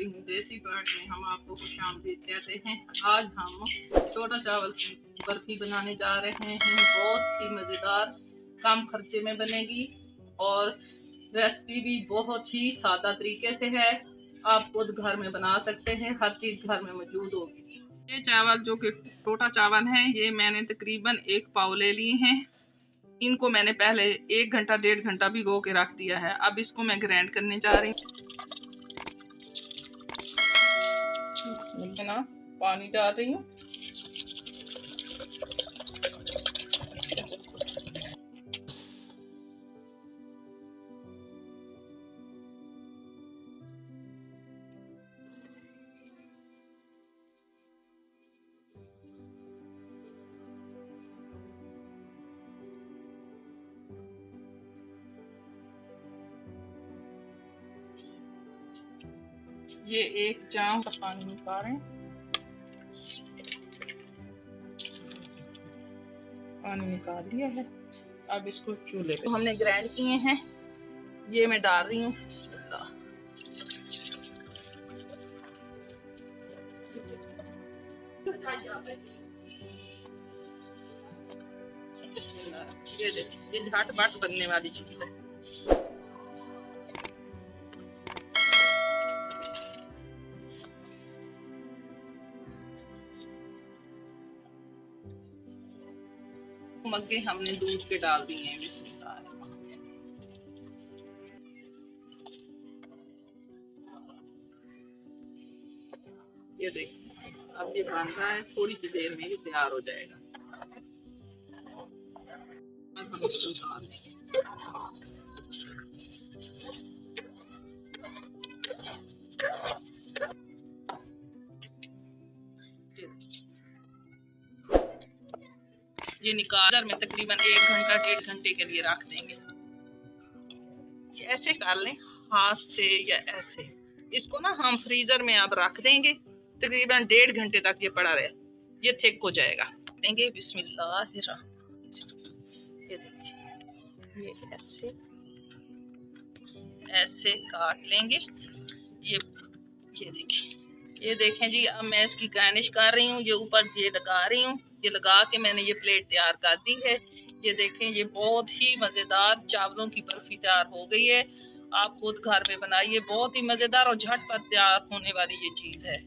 करती हूँ देसी पार्ट में। हम आपको खुशामदीद कहते हैं। आज हम छोटा चावल की बर्फी बनाने जा रहे हैं। बहुत ही मज़ेदार, कम खर्चे में बनेगी और रेसिपी भी बहुत ही सादा तरीके से है। आप खुद घर में बना सकते हैं, हर चीज़ घर में मौजूद होगी। ये चावल जो कि छोटा चावल है, ये मैंने तकरीबन 1 पाव ले लिए हैं। इनको मैंने पहले 1 घंटा 1.5 घंटा भिगो के रख दिया है। अब इसको मैं ग्राइंड करने जा रही हूँ। ना पानी डाल रही हूँ। ये 1 जाम का पानी निकाल रहे हैं। पानी निकाल दिया है। अब इसको चूल्हे पे हमने ग्राइंड किए हैं, ये मैं डाल रही हूँ। ये देखिए, ये झट-पट बनने वाली चीज है। मग्गे हमने दूध के डाल दिए हैं। ये देखिए, अब ये बन रहा है। थोड़ी सी देर में ये तैयार हो जाएगा। हम इसको डाल देंगे। ये निकाल में तकरीबन 1 घंटा 1.5 घंटे के लिए रख देंगे। ऐसे कर लें हाथ से या ऐसे। इसको ना हम फ्रीजर में अब रख देंगे, तकरीबन 1.5 घंटे तक ये पड़ा रहे। ये थिक हो जाएगा। देंगे बिस्मिल्लाह। ये देखिए, ये ऐसे ऐसे काट लेंगे। ये देखिए, ये देखें जी। अब मैं इसकी गार्निश कर रही हूँ। ये ऊपर ये लगा रही हूँ। ये लगा के मैंने ये प्लेट तैयार कर दी है। ये देखें, ये बहुत ही मज़ेदार चावलों की बर्फी तैयार हो गई है। आप खुद घर में बनाइए, बहुत ही मज़ेदार और झटपट तैयार होने वाली ये चीज़ है।